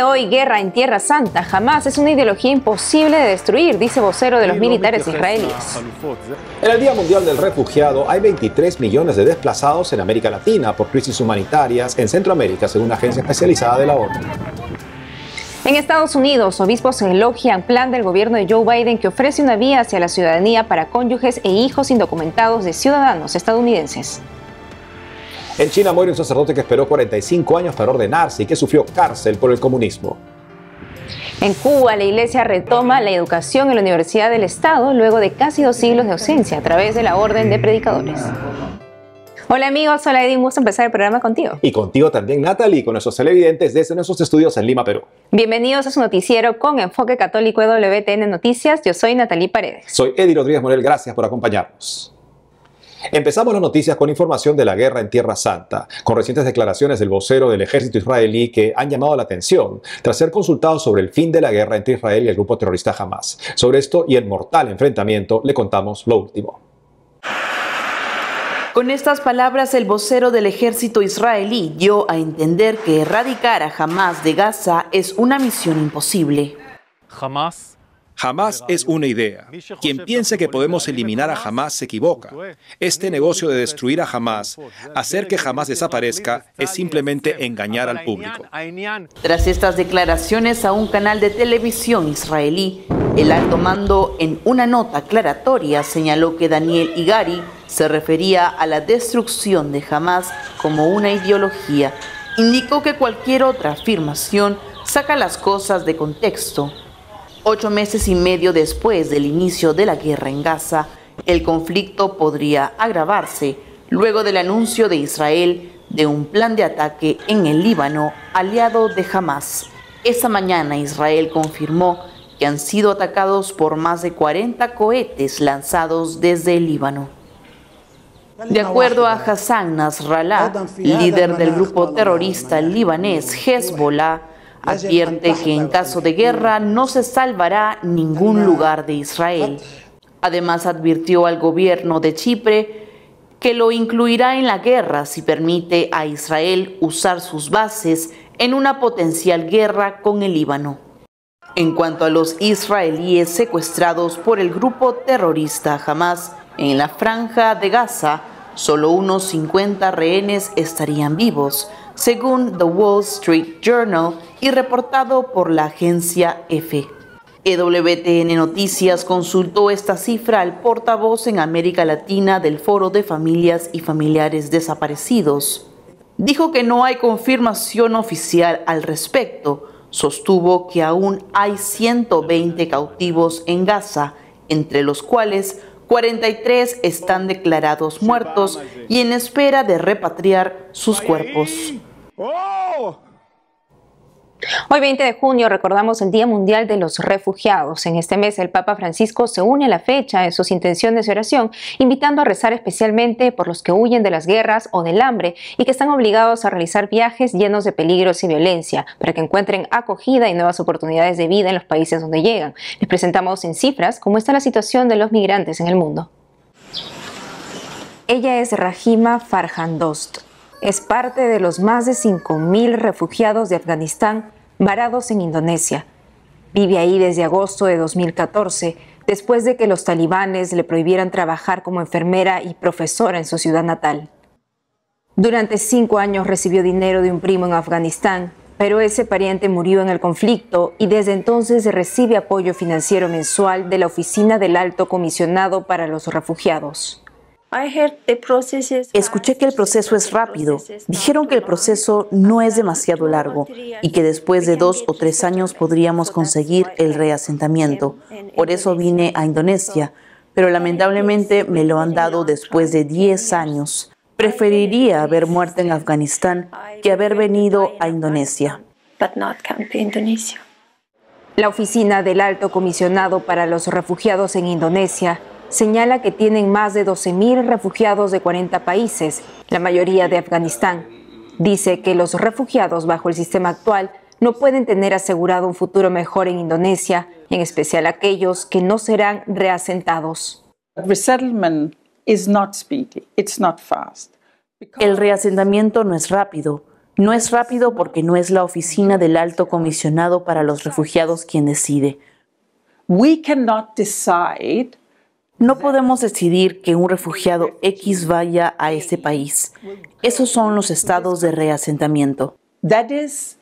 de hoy, guerra en Tierra Santa. Hamás es una ideología imposible de destruir, dice vocero de los militares israelíes. En el Día Mundial del Refugiado hay 23 millones de desplazados en América Latina por crisis humanitarias en Centroamérica, según una agencia especializada de la ONU. En Estados Unidos, obispos elogian plan del gobierno de Joe Biden que ofrece una vía hacia la ciudadanía para cónyuges e hijos indocumentados de ciudadanos estadounidenses. En China muere un sacerdote que esperó 45 años para ordenarse y que sufrió cárcel por el comunismo. En Cuba, la Iglesia retoma la educación en la Universidad del Estado luego de casi 2 siglos de ausencia a través de la Orden de Predicadores. Hola amigos, hola Eddie, un gusto empezar el programa contigo. Y contigo también, Natalie, con nuestros televidentes desde nuestros estudios en Lima, Perú. Bienvenidos a su noticiero con enfoque católico de WTN Noticias. Yo soy Natalie Paredes. Soy Eddie Rodríguez Morel, gracias por acompañarnos. Empezamos las noticias con información de la guerra en Tierra Santa, con recientes declaraciones del vocero del ejército israelí que han llamado la atención tras ser consultados sobre el fin de la guerra entre Israel y el grupo terrorista Hamás. Sobre esto y el mortal enfrentamiento le contamos lo último. Con estas palabras, el vocero del ejército israelí dio a entender que erradicar a Hamás de Gaza es una misión imposible. Hamás es una idea. Quien piense que podemos eliminar a Hamás se equivoca. Este negocio de destruir a Hamás, hacer que Hamás desaparezca, es simplemente engañar al público. Tras estas declaraciones a un canal de televisión israelí, el alto mando en una nota aclaratoria señaló que Daniel Hagari se refería a la destrucción de Hamás como una ideología. Indicó que cualquier otra afirmación saca las cosas de contexto. 8 meses y medio después del inicio de la guerra en Gaza, el conflicto podría agravarse luego del anuncio de Israel de un plan de ataque en el Líbano, aliado de Hamás. Esta mañana Israel confirmó que han sido atacados por más de 40 cohetes lanzados desde el Líbano. De acuerdo a Hassan Nasrallah, líder del grupo terrorista libanés Hezbollah, advierte que en caso de guerra no se salvará ningún lugar de Israel. Además, advirtió al gobierno de Chipre que lo incluirá en la guerra si permite a Israel usar sus bases en una potencial guerra con el Líbano. En cuanto a los israelíes secuestrados por el grupo terrorista Hamás en la franja de Gaza, solo unos 50 rehenes estarían vivos, según The Wall Street Journal y reportado por la agencia EFE. EWTN Noticias consultó esta cifra al portavoz en América Latina del Foro de Familias y Familiares Desaparecidos. Dijo que no hay confirmación oficial al respecto. Sostuvo que aún hay 120 cautivos en Gaza, entre los cuales 43 están declarados muertos y en espera de repatriar sus cuerpos. Hoy 20 de junio recordamos el Día Mundial de los Refugiados. En este mes el Papa Francisco se une a la fecha en sus intenciones de oración, invitando a rezar especialmente por los que huyen de las guerras o del hambre y que están obligados a realizar viajes llenos de peligros y violencia para que encuentren acogida y nuevas oportunidades de vida en los países donde llegan. Les presentamos en cifras cómo está la situación de los migrantes en el mundo. Ella es Rahima Farhandost. Es parte de los más de 5.000 refugiados de Afganistán varados en Indonesia. Vive ahí desde agosto de 2014, después de que los talibanes le prohibieran trabajar como enfermera y profesora en su ciudad natal. Durante 5 años recibió dinero de un primo en Afganistán, pero ese pariente murió en el conflicto y desde entonces recibe apoyo financiero mensual de la Oficina del Alto Comisionado para los Refugiados. Escuché que el proceso es rápido. Dijeron que el proceso no es demasiado largo y que después de 2 o 3 años podríamos conseguir el reasentamiento. Por eso vine a Indonesia, pero lamentablemente me lo han dado después de 10 años. Preferiría haber muerto en Afganistán que haber venido a Indonesia. La Oficina del Alto Comisionado para los Refugiados en Indonesia señala que tienen más de 12.000 refugiados de 40 países, la mayoría de Afganistán. Dice que los refugiados bajo el sistema actual no pueden tener asegurado un futuro mejor en Indonesia, en especial aquellos que no serán reasentados. El reasentamiento no es rápido. No es rápido porque no es la oficina del Alto Comisionado para los Refugiados quien decide. We cannot decide. No podemos decidir que un refugiado X vaya a este país. Esos son los estados de reasentamiento. That is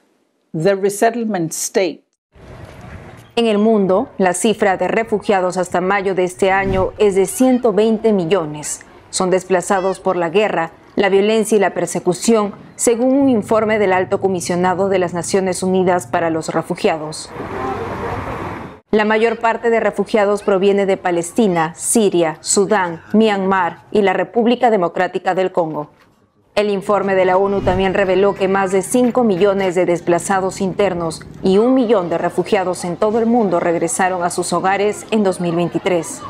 the resettlement state. En el mundo, la cifra de refugiados hasta mayo de este año es de 120 millones. Son desplazados por la guerra, la violencia y la persecución, según un informe del Alto Comisionado de las Naciones Unidas para los Refugiados. La mayor parte de refugiados proviene de Palestina, Siria, Sudán, Myanmar y la República Democrática del Congo. El informe de la ONU también reveló que más de 5 millones de desplazados internos y 1 millón de refugiados en todo el mundo regresaron a sus hogares en 2023.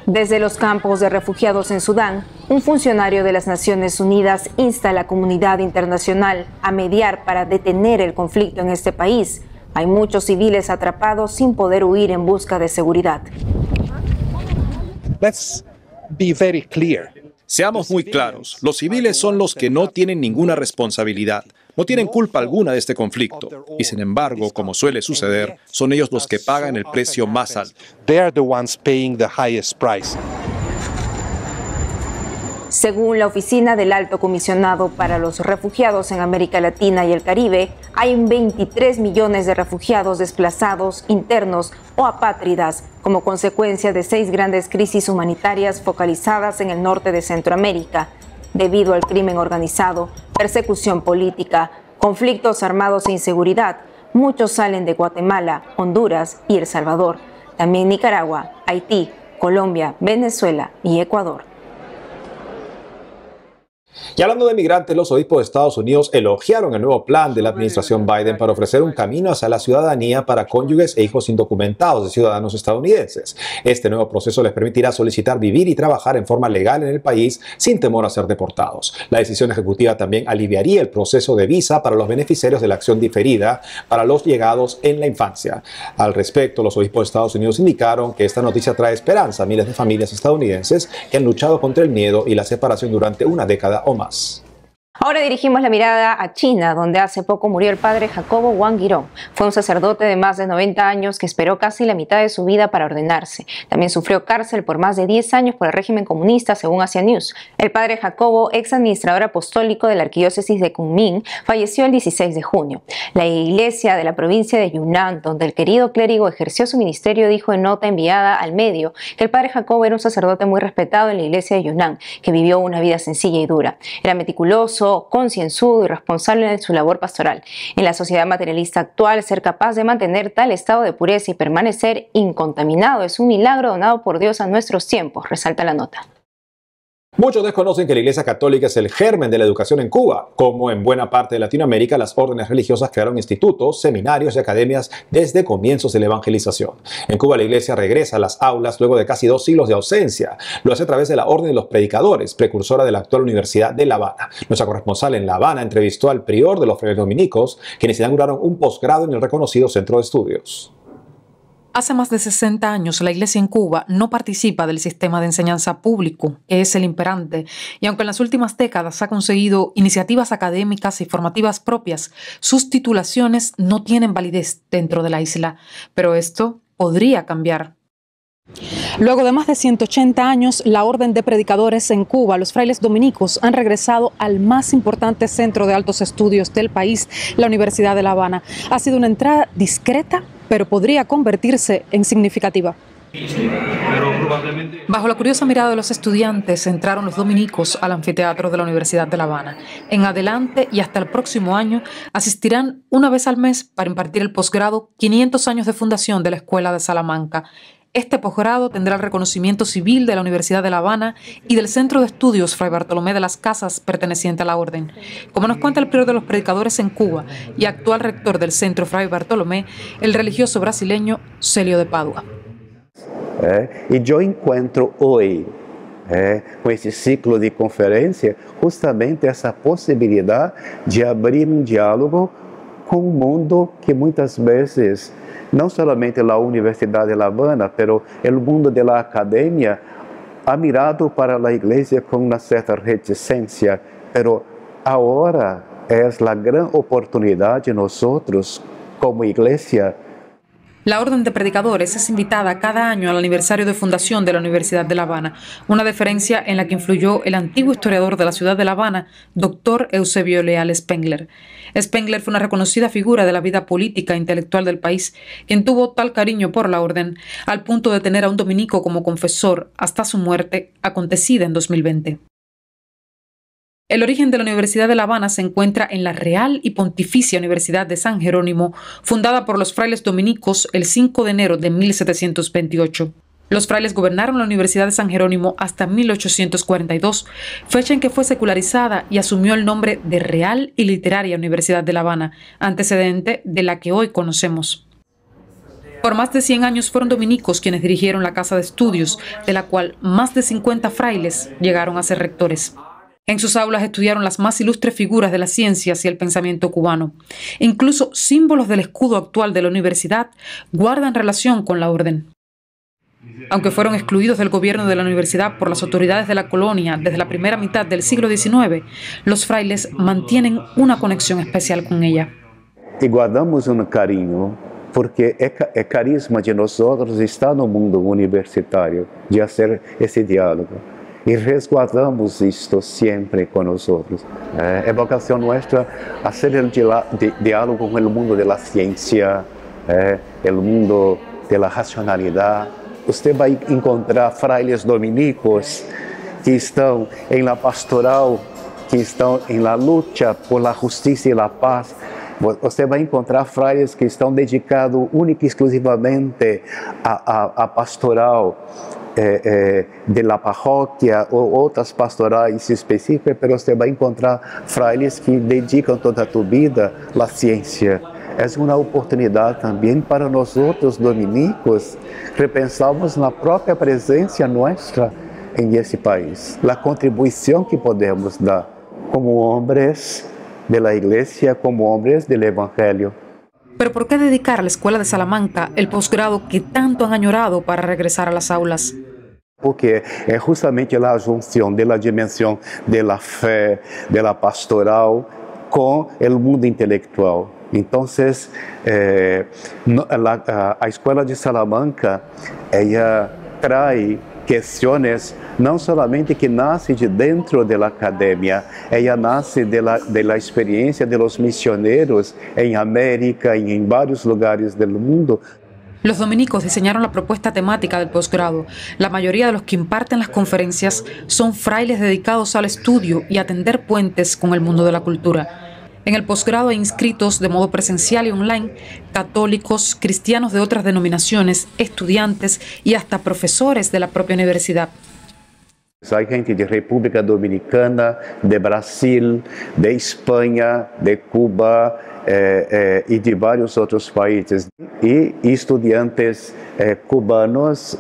Desde los campos de refugiados en Sudán, un funcionario de las Naciones Unidas insta a la comunidad internacional a mediar para detener el conflicto en este país. Hay muchos civiles atrapados sin poder huir en busca de seguridad. Let's be very clear. Seamos muy claros, los civiles son los que no tienen ninguna responsabilidad, no tienen culpa alguna de este conflicto, y sin embargo, como suele suceder, son ellos los que pagan el precio más alto. They are the ones paying the highest price. Según la Oficina del Alto Comisionado para los Refugiados en América Latina y el Caribe, hay 23 millones de refugiados desplazados, internos o apátridas como consecuencia de 6 grandes crisis humanitarias focalizadas en el norte de Centroamérica, debido al crimen organizado, persecución política, conflictos armados e inseguridad. Muchos salen de Guatemala, Honduras y El Salvador, también Nicaragua, Haití, Colombia, Venezuela y Ecuador. Y hablando de migrantes, los obispos de Estados Unidos elogiaron el nuevo plan de la administración Biden para ofrecer un camino hacia la ciudadanía para cónyuges e hijos indocumentados de ciudadanos estadounidenses. Este nuevo proceso les permitirá solicitar vivir y trabajar en forma legal en el país sin temor a ser deportados. La decisión ejecutiva también aliviaría el proceso de visa para los beneficiarios de la acción diferida para los llegados en la infancia. Al respecto, los obispos de Estados Unidos indicaron que esta noticia trae esperanza a miles de familias estadounidenses que han luchado contra el miedo y la separación durante una década o más. Ahora dirigimos la mirada a China, donde hace poco murió el padre Jacobo Wang Guirong. Fue un sacerdote de más de 90 años que esperó casi la mitad de su vida para ordenarse. También sufrió cárcel por más de 10 años por el régimen comunista, según Asia News. El padre Jacobo, ex administrador apostólico de la arquidiócesis de Kunming, falleció el 16 de junio. La iglesia de la provincia de Yunnan, donde el querido clérigo ejerció su ministerio, dijo en nota enviada al medio que el padre Jacobo era un sacerdote muy respetado en la iglesia de Yunnan, que vivió una vida sencilla y dura. Era meticuloso, concienzudo y responsable en su labor pastoral. En la sociedad materialista actual, ser capaz de mantener tal estado de pureza y permanecer incontaminado es un milagro donado por Dios a nuestros tiempos, resalta la nota. Muchos desconocen que la Iglesia Católica es el germen de la educación en Cuba. Como en buena parte de Latinoamérica, las órdenes religiosas crearon institutos, seminarios y academias desde comienzos de la evangelización. En Cuba, la Iglesia regresa a las aulas luego de casi 2 siglos de ausencia. Lo hace a través de la Orden de los Predicadores, precursora de la actual Universidad de La Habana. Nuestra corresponsal en La Habana entrevistó al prior de los frailes dominicos, quienes inauguraron un posgrado en el reconocido centro de estudios. Hace más de 60 años, la Iglesia en Cuba no participa del sistema de enseñanza público, que es el imperante, y aunque en las últimas décadas ha conseguido iniciativas académicas y formativas propias, sus titulaciones no tienen validez dentro de la isla. Pero esto podría cambiar. Luego de más de 180 años, la Orden de Predicadores en Cuba, los frailes dominicos, han regresado al más importante centro de altos estudios del país, la Universidad de La Habana. Ha sido una entrada discreta, pero podría convertirse en significativa. Bajo la curiosa mirada de los estudiantes, entraron los dominicos al anfiteatro de la Universidad de La Habana. En adelante y hasta el próximo año asistirán una vez al mes para impartir el posgrado 500 años de fundación de la Escuela de Salamanca. Este posgrado tendrá el reconocimiento civil de la Universidad de La Habana y del Centro de Estudios Fray Bartolomé de las Casas, perteneciente a la Orden. Como nos cuenta el prior de los predicadores en Cuba y actual rector del Centro Fray Bartolomé, el religioso brasileño Célio de Padua. Y yo encuentro hoy, con este ciclo de conferencia, justamente esa posibilidad de abrir un diálogo con un mundo que muchas veces, no solamente la Universidad de La Habana, pero el mundo de la academia ha mirado para la iglesia con una cierta reticencia, pero ahora es la gran oportunidad de nosotros como iglesia. La Orden de Predicadores es invitada cada año al aniversario de fundación de la Universidad de La Habana, una deferencia en la que influyó el antiguo historiador de la ciudad de La Habana, Dr. Eusebio Leal Spengler. Spengler fue una reconocida figura de la vida política e intelectual del país, quien tuvo tal cariño por la orden, al punto de tener a un dominico como confesor hasta su muerte, acontecida en 2020. El origen de la Universidad de La Habana se encuentra en la Real y Pontificia Universidad de San Jerónimo, fundada por los frailes dominicos el 5 de enero de 1728. Los frailes gobernaron la Universidad de San Jerónimo hasta 1842, fecha en que fue secularizada y asumió el nombre de Real y Literaria Universidad de La Habana, antecedente de la que hoy conocemos. Por más de 100 años fueron dominicos quienes dirigieron la Casa de Estudios, de la cual más de 50 frailes llegaron a ser rectores. En sus aulas estudiaron las más ilustres figuras de las ciencias y el pensamiento cubano. Incluso símbolos del escudo actual de la universidad guardan relación con la orden. Aunque fueron excluidos del gobierno de la universidad por las autoridades de la colonia desde la primera mitad del siglo XIX, los frailes mantienen una conexión especial con ella. Y guardamos un cariño, porque el carisma de nosotros está en el mundo universitario, de hacer ese diálogo. Y resguardamos esto siempre con nosotros. Es vocación nuestra hacer el diálogo con el mundo de la ciencia, el mundo de la racionalidad. Usted va a encontrar frailes dominicos que están en la pastoral, que están en la lucha por la justicia y la paz. Você vai encontrar frailes que estão dedicados única e exclusivamente à pastoral de la parroquia ou outras pastorais específicas, mas você vai encontrar frailes que dedicam toda a sua vida à ciência. É uma oportunidade também para nós outros dominicos repensarmos na própria presença nossa em esse país, a contribuição que podemos dar como homens de la iglesia, como hombres del evangelio. Pero ¿por qué dedicar a la Escuela de Salamanca el posgrado que tanto han añorado para regresar a las aulas? Porque é justamente a junção da dimensão da fé, da pastoral com o mundo intelectual. Então, a Escola de Salamanca, ela traz questões não somente que nasce de dentro da academia, ela nasce da experiência dos missioneros em América e em vários lugares do mundo. Los dominicos diseñaron la propuesta temática del posgrado. La mayoría de los que imparten las conferencias son frailes dedicados al estudio y a tender puentes con el mundo de la cultura. En el posgrado hay inscritos de modo presencial y online católicos, cristianos de otras denominaciones, estudiantes y hasta profesores de la propia universidad. Hay gente de República Dominicana, de Brasil, de España, de Cuba y de varios otros países. Y estudiantes cubanos,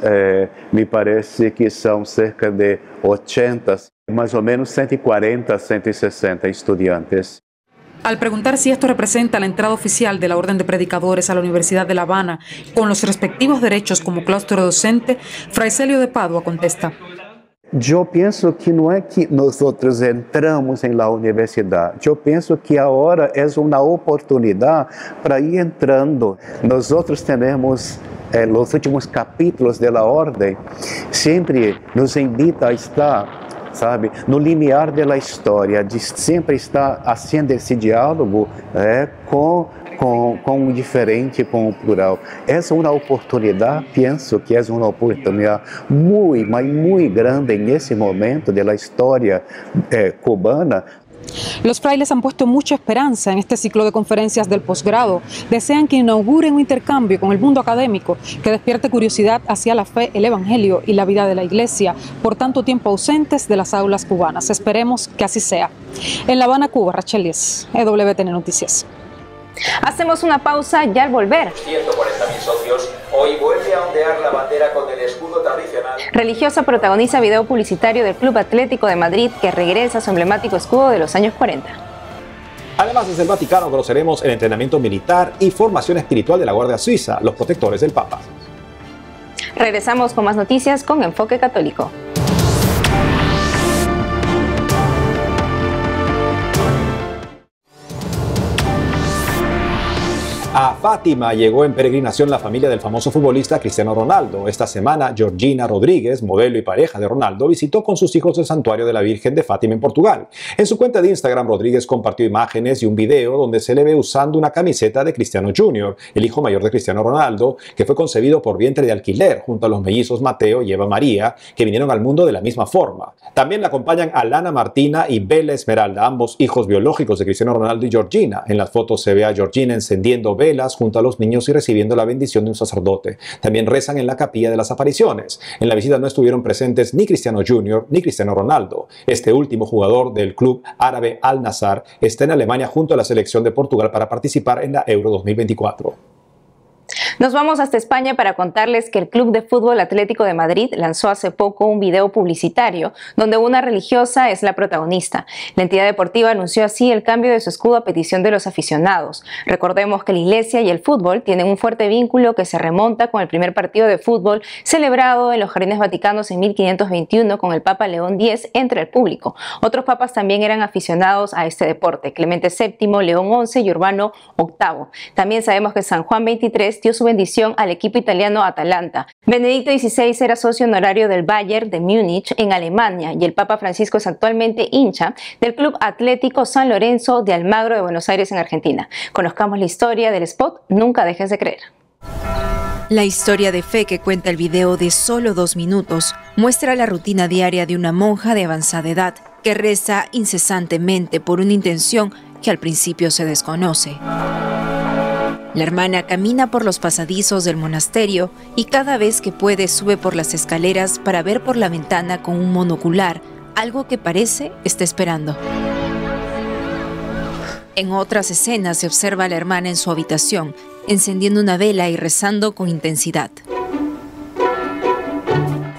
me parece que son cerca de 80, más o menos 140, 160 estudiantes. Al preguntar si esto representa la entrada oficial de la Orden de Predicadores a la Universidad de La Habana, con los respectivos derechos como claustro docente, Fray Celio de Padua contesta: Eu penso que não é que nós outros entramos em la universidade. Eu penso que agora é uma oportunidade para ir entrando. Nós outros temos os últimos capítulos da ordem sempre nos invita a estar, sabe, no limiar da história, de sempre estar fazendo esse diálogo com o diferente, com o plural. Essa é uma oportunidade, penso que é uma oportunidade muito grande nesse momento da história cubana. Los frailes han puesto mucha esperanza en este ciclo de conferencias del posgrado. Desean que inauguren un intercambio con el mundo académico que despierte curiosidad hacia la fe, el evangelio y la vida de la iglesia, por tanto tiempo ausentes de las aulas cubanas. Esperemos que así sea. En La Habana, Cuba, Rachel Díez, EWTN Noticias. Hacemos una pausa y al volver. 140.000 socios, hoy vuelve a ondear la bandera con el escudo tradicional. Religiosa protagoniza video publicitario del Club Atlético de Madrid que regresa a su emblemático escudo de los años 40. Además, desde el Vaticano conoceremos el entrenamiento militar y formación espiritual de la Guardia Suiza, los protectores del Papa. Regresamos con más noticias con Enfoque Católico. A Fátima llegó en peregrinación la familia del famoso futbolista Cristiano Ronaldo. Esta semana, Georgina Rodríguez, modelo y pareja de Ronaldo, visitó con sus hijos el santuario de la Virgen de Fátima en Portugal. En su cuenta de Instagram, Rodríguez compartió imágenes y un video donde se le ve usando una camiseta de Cristiano Jr., el hijo mayor de Cristiano Ronaldo, que fue concebido por vientre de alquiler junto a los mellizos Mateo y Eva María, que vinieron al mundo de la misma forma. También la acompañan Alana Martina y Bella Esmeralda, ambos hijos biológicos de Cristiano Ronaldo y Georgina. En las fotos se ve a Georgina encendiendo velas junto a los niños y recibiendo la bendición de un sacerdote. También rezan en la capilla de las apariciones. En la visita no estuvieron presentes ni Cristiano Jr. ni Cristiano Ronaldo. Este último jugador del club árabe Al-Nassr está en Alemania junto a la selección de Portugal para participar en la Euro 2024. Nos vamos hasta España para contarles que el Club de Fútbol Atlético de Madrid lanzó hace poco un video publicitario donde una religiosa es la protagonista. La entidad deportiva anunció así el cambio de su escudo a petición de los aficionados. Recordemos que la iglesia y el fútbol tienen un fuerte vínculo que se remonta con el primer partido de fútbol celebrado en los Jardines Vaticanos en 1521 con el Papa León X entre el público. Otros papas también eran aficionados a este deporte: Clemente VII, León XI y Urbano VIII. También sabemos que San Juan XXIII dio su bendición al equipo italiano Atalanta. Benedicto XVI era socio honorario del Bayern de Múnich en Alemania y el Papa Francisco es actualmente hincha del Club Atlético San Lorenzo de Almagro de Buenos Aires en Argentina. Conozcamos la historia del spot Nunca dejes de creer. La historia de fe que cuenta el video de solo 2 minutos muestra la rutina diaria de una monja de avanzada edad que reza incesantemente por una intención que al principio se desconoce. La hermana camina por los pasadizos del monasterio y cada vez que puede sube por las escaleras para ver por la ventana con un monocular, algo que parece está esperando. En otras escenas se observa a la hermana en su habitación, encendiendo una vela y rezando con intensidad.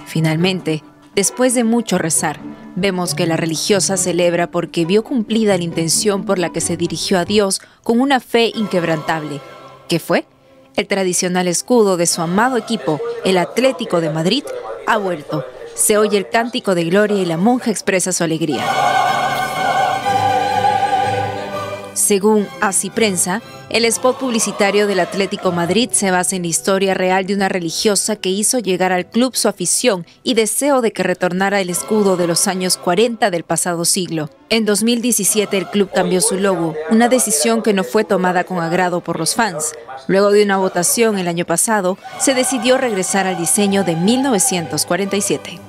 Finalmente, después de mucho rezar, vemos que la religiosa celebra porque vio cumplida la intención por la que se dirigió a Dios con una fe inquebrantable. ¿Qué fue? El tradicional escudo de su amado equipo, el Atlético de Madrid, ha vuelto. Se oye el cántico de gloria y la monja expresa su alegría. Según Así Prensa, el spot publicitario del Atlético Madrid se basa en la historia real de una religiosa que hizo llegar al club su afición y deseo de que retornara el escudo de los años 40 del pasado siglo. En 2017 el club cambió su logo, una decisión que no fue tomada con agrado por los fans. Luego de una votación el año pasado, se decidió regresar al diseño de 1947.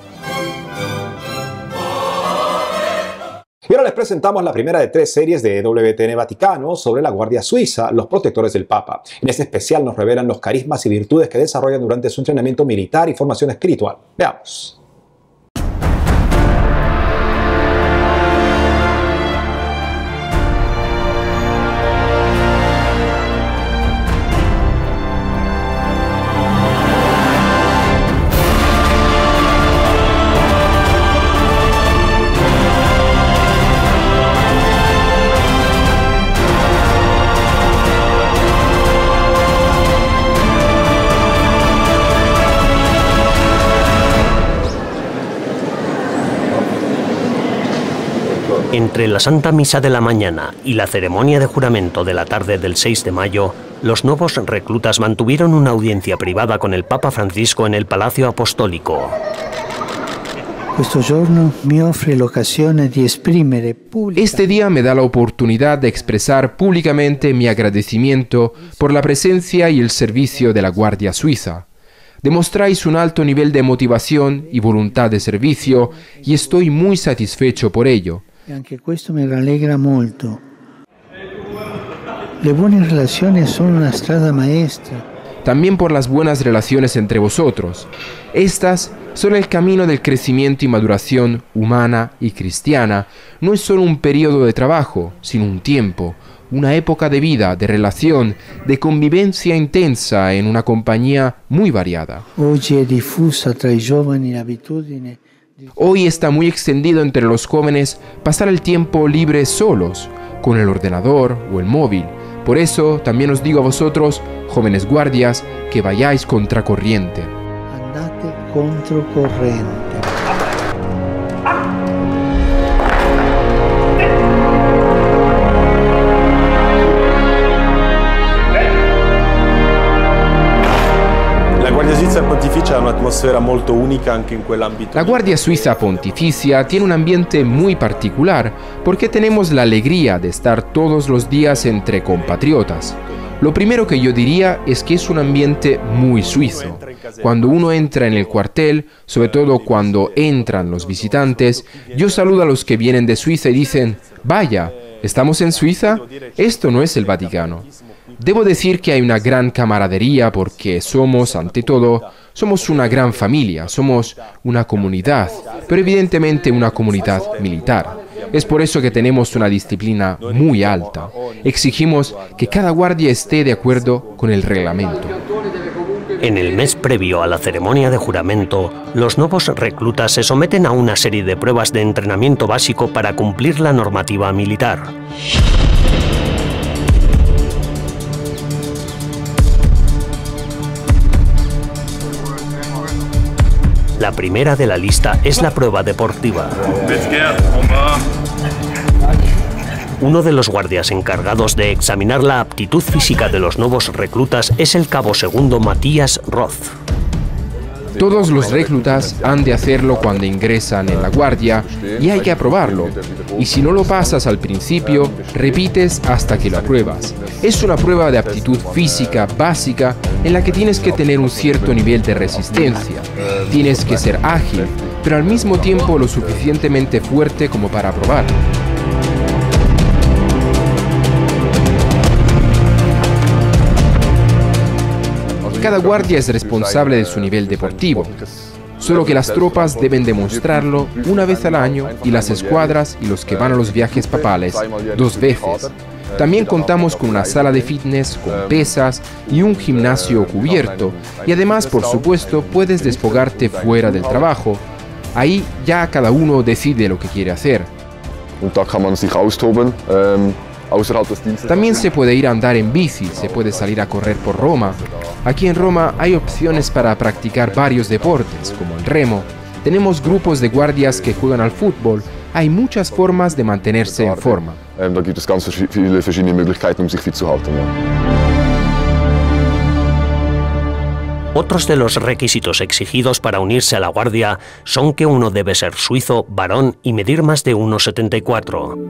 Y ahora les presentamos la primera de 3 series de WTN Vaticano sobre la Guardia Suiza, los protectores del Papa. En este especial nos revelan los carismas y virtudes que desarrollan durante su entrenamiento militar y formación espiritual. Veamos. Entre la Santa Misa de la mañana y la ceremonia de juramento de la tarde del 6 de mayo, los nuevos reclutas mantuvieron una audiencia privada con el Papa Francisco en el Palacio Apostólico. Este día me da la oportunidad de expresar públicamente mi agradecimiento por la presencia y el servicio de la Guardia Suiza. Demostráis un alto nivel de motivación y voluntad de servicio y estoy muy satisfecho por ello. Anche questo me rallegra molto. Le buone relazioni sono una strada maestra. También por las buenas relaciones entre vosotros. Estas son el camino del crecimiento y maduración humana y cristiana. No es solo un periodo de trabajo, sino un tiempo, una época de vida, de relación, de convivencia intensa en una compañía muy variada. Oggi è diffusa tra i giovani l'abitudine. Hoy está muy extendido entre los jóvenes pasar el tiempo libre solos, con el ordenador o el móvil. Por eso también os digo a vosotros, jóvenes guardias, que vayáis contracorriente. Andate controcorrente. La Guardia Suiza Pontificia tiene un ambiente muy particular porque tenemos la alegría de estar todos los días entre compatriotas. Lo primero que yo diría es que es un ambiente muy suizo. Cuando uno entra en el cuartel, sobre todo cuando entran los visitantes, yo saludo a los que vienen de Suiza y dicen: «Vaya, ¿estamos en Suiza? Esto no es el Vaticano». Debo decir que hay una gran camaradería porque somos, ante todo, somos una gran familia, somos una comunidad, pero evidentemente una comunidad militar. Es por eso que tenemos una disciplina muy alta. Exigimos que cada guardia esté de acuerdo con el reglamento. En el mes previo a la ceremonia de juramento, los nuevos reclutas se someten a una serie de pruebas de entrenamiento básico para cumplir la normativa militar. La primera de la lista es la prueba deportiva. Uno de los guardias encargados de examinar la aptitud física de los nuevos reclutas es el cabo segundo Matías Roth. Todos los reclutas han de hacerlo cuando ingresan en la guardia y hay que aprobarlo. Y si no lo pasas al principio, repites hasta que lo apruebas. Es una prueba de aptitud física básica en la que tienes que tener un cierto nivel de resistencia. Tienes que ser ágil, pero al mismo tiempo lo suficientemente fuerte como para aprobar. Cada guardia es responsable de su nivel deportivo, solo que las tropas deben demostrarlo una vez al año y las escuadras y los que van a los viajes papales 2 veces. También contamos con una sala de fitness con pesas y un gimnasio cubierto y además, por supuesto, puedes desfogarte fuera del trabajo. Ahí ya cada uno decide lo que quiere hacer. También se puede ir a andar en bici, se puede salir a correr por Roma. Aquí en Roma hay opciones para practicar varios deportes, como el remo. Tenemos grupos de guardias que juegan al fútbol. Hay muchas formas de mantenerse en forma. Otros de los requisitos exigidos para unirse a la guardia son que uno debe ser suizo, varón y medir más de 1,74.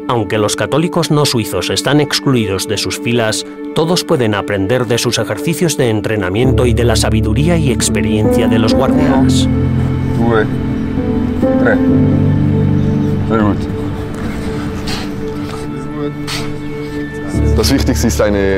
Aunque los católicos no suizos están excluidos de sus filas, todos pueden aprender de sus ejercicios de entrenamiento y de la sabiduría y experiencia de los guardias. 2, 3. Very good.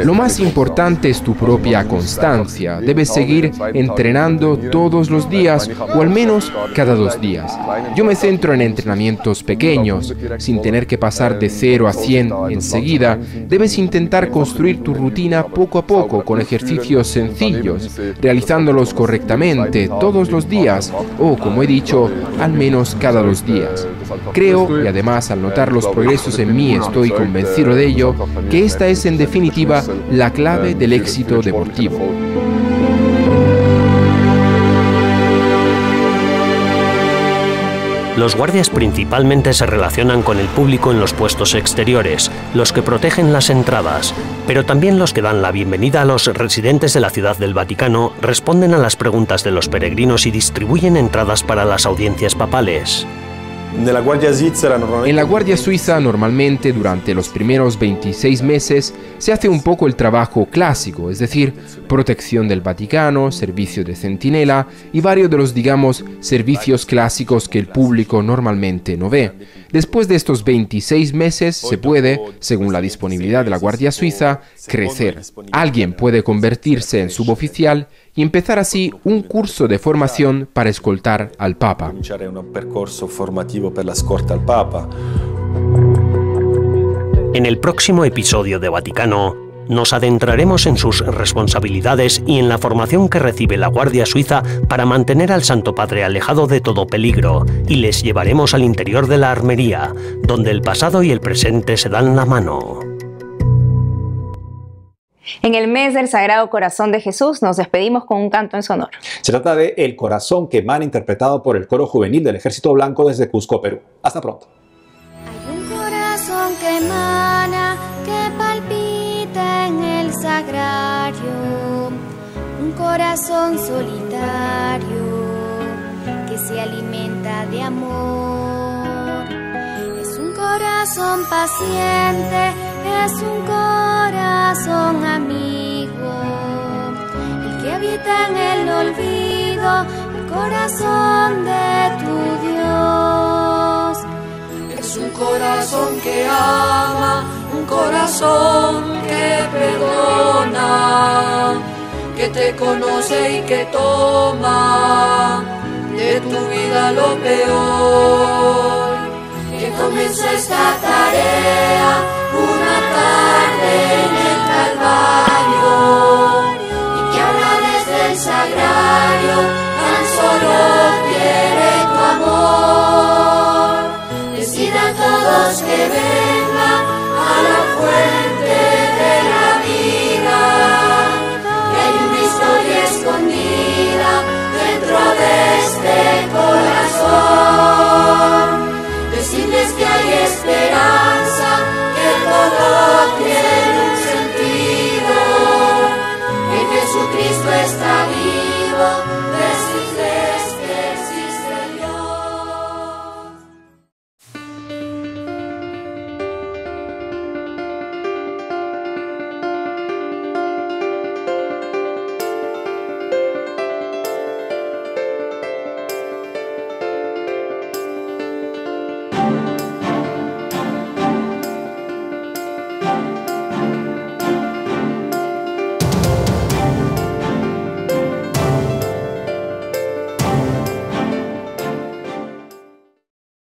Lo más importante es tu propia constancia. Debes seguir entrenando todos los días o al menos cada 2 días. Yo me centro en entrenamientos pequeños, sin tener que pasar de 0 a 100 enseguida. Debes intentar construir tu rutina poco a poco con ejercicios sencillos, realizándolos correctamente todos los días o, como he dicho, al menos cada 2 días. Creo, y además al notar los progresos en mí estoy convencido de ello, que esta es en definitiva la clave del éxito deportivo. Los guardias principalmente se relacionan con el público en los puestos exteriores, los que protegen las entradas, pero también los que dan la bienvenida a los residentes de la Ciudad del Vaticano, responden a las preguntas de los peregrinos y distribuyen entradas para las audiencias papales. En la Guardia Suiza normalmente durante los primeros 26 meses se hace un poco el trabajo clásico, es decir, protección del Vaticano, servicio de centinela y varios de los, digamos, servicios clásicos que el público normalmente no ve. Después de estos 26 meses se puede, según la disponibilidad de la Guardia Suiza, crecer. Alguien puede convertirse en suboficial y empezar así un curso de formación para escoltar al Papa. En el próximo episodio de Vaticano, nos adentraremos en sus responsabilidades y en la formación que recibe la Guardia Suiza para mantener al Santo Padre alejado de todo peligro, y les llevaremos al interior de la armería, donde el pasado y el presente se dan la mano. En el mes del Sagrado Corazón de Jesús nos despedimos con un canto en su honor. Se trata de El Corazón que Emana, interpretado por el coro juvenil del Ejército Blanco desde Cusco, Perú. Hasta pronto. Hay un corazón que emana, que palpita. corazón solitario que se alimenta de amor. Es un corazón paciente, es un corazón amigo, el que habita en el olvido, el corazón de tu Dios. Es un corazón que ama, un corazón que perdona, que te conoce y que toma de tu vida lo peor. Que comienza esta tarea una tarde en el Calvario, y que ahora desde el sagrario tan solo quiere tu amor. Decidan todos que ven